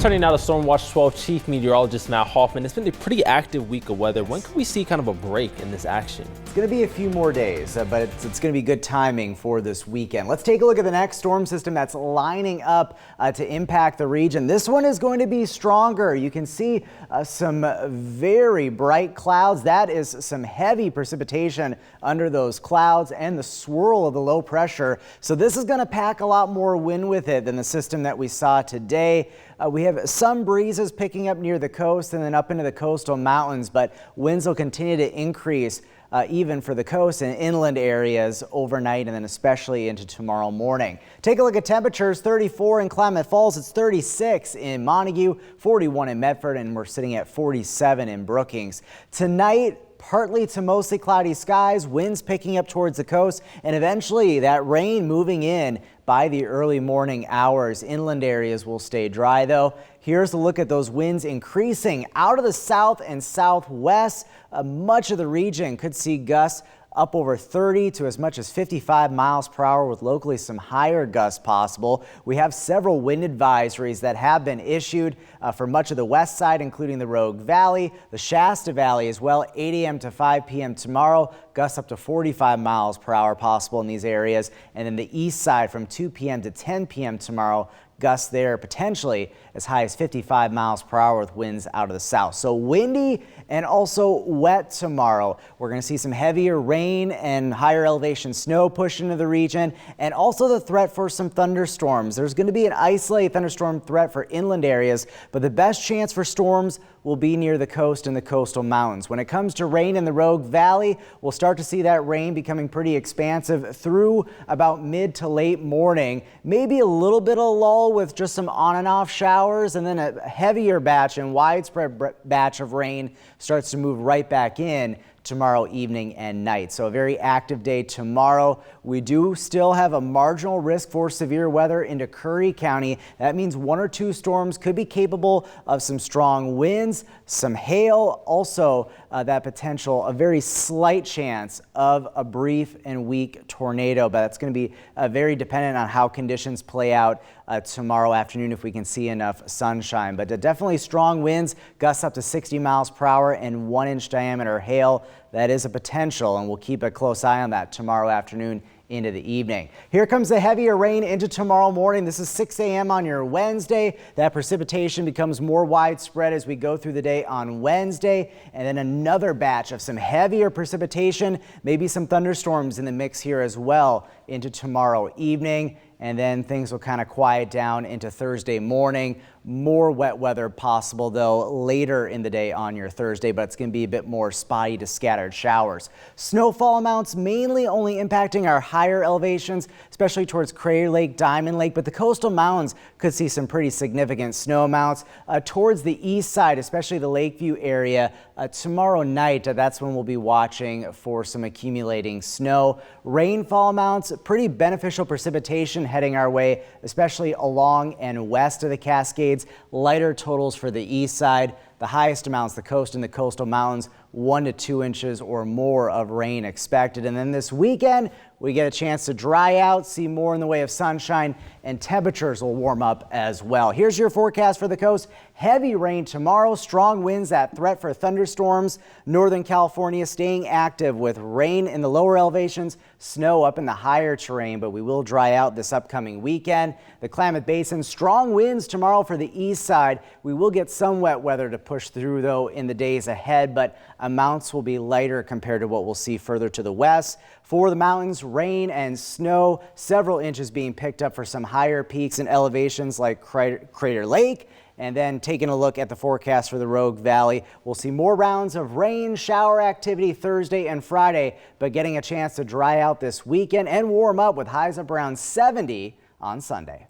Turning now to Storm Watch 12 Chief Meteorologist Matt Hoffman. It's been a pretty active week of weather. When can we see kind of a break in this action? It's going to be a few more days, but it's going to be good timing for this weekend. Let's take a look at the next storm system that's lining up to impact the region. This one is going to be stronger. You can see some very bright clouds. That is some heavy precipitation under those clouds and the swirl of the low pressure. So this is going to pack a lot more wind with it than the system that we saw today. We have some breezes picking up near the coast and then up into the coastal mountains, but winds will continue to increase even for the coast and inland areas overnight and then especially into tomorrow morning. Take a look at temperatures. 34 in Klamath Falls. It's 36 in Montague, 41 in Medford, and we're sitting at 47 in Brookings. Tonight, partly to mostly cloudy skies, winds picking up towards the coast, and eventually that rain moving in by the early morning hours. Inland areas will stay dry though. Here's a look at those winds increasing out of the south and southwest. Much of the region could see gusts up over 30 to as much as 55 miles per hour with locally some higher gusts possible. We have several wind advisories that have been issued for much of the west side, including the Rogue Valley, the Shasta Valley as well. 8 a.m. to 5 p.m. tomorrow, gusts up to 45 miles per hour possible in these areas. And then the east side from 2 p.m. to 10 p.m. tomorrow, gusts there potentially as high as 55 miles per hour with winds out of the south. So windy and also wet tomorrow. We're going to see some heavier rain and higher elevation snow push into the region, and also the threat for some thunderstorms. There's going to be an isolated thunderstorm threat for inland areas, but the best chance for storms will be near the coast and the coastal mountains. When it comes to rain in the Rogue Valley, we'll start to see that rain becoming pretty expansive through about mid to late morning. Maybe a little bit of lull with just some on and off showers, and then a heavier batch and widespread batch of rain starts to move right back in tomorrow evening and night. So a very active day tomorrow. We do still have a marginal risk for severe weather into Curry County. That means 1 or 2 storms could be capable of some strong winds, some hail, also that potential, a very slight chance of a brief and weak tornado, but that's going to be very dependent on how conditions play out tomorrow afternoon if we can see enough sunshine. But definitely strong winds, gusts up to 60 miles per hour and 1-inch diameter hail. That is a potential, and we'll keep a close eye on that tomorrow afternoon into the evening. Here comes the heavier rain into tomorrow morning. This is 6 a.m. on your Wednesday. That precipitation becomes more widespread as we go through the day on Wednesday, and then another batch of some heavier precipitation, maybe some thunderstorms in the mix here as well into tomorrow evening. And then things will kind of quiet down into Thursday morning. More wet weather possible, though, later in the day on your Thursday, but it's going to be a bit more spotty to scattered showers. Snowfall amounts mainly only impacting our higher elevations, especially towards Crater Lake, Diamond Lake, but the coastal mountains could see some pretty significant snow amounts. Towards the east side, especially the Lakeview area, tomorrow night, that's when we'll be watching for some accumulating snow. Rainfall amounts, pretty beneficial precipitation heading our way, especially along and west of the Cascades. Lighter totals for the east side. The highest amounts, the coast and the coastal mountains, 1 to 2 inches or more of rain expected. And then this weekend, we get a chance to dry out, see more in the way of sunshine, and temperatures will warm up as well. Here's your forecast for the coast. Heavy rain tomorrow, strong winds, that threat for thunderstorms. Northern California staying active with rain in the lower elevations, snow up in the higher terrain, but we will dry out this upcoming weekend. The Klamath Basin, strong winds tomorrow for the east side. We will get some wet weather to push through though in the days ahead, but amounts will be lighter compared to what we'll see further to the west. For the mountains, rain and snow, several inches being picked up for some higher peaks and elevations like Crater Lake. And then taking a look at the forecast for the Rogue Valley, we'll see more rounds of rain, shower activity Thursday and Friday, but getting a chance to dry out this weekend and warm up with highs up around 70 on Sunday.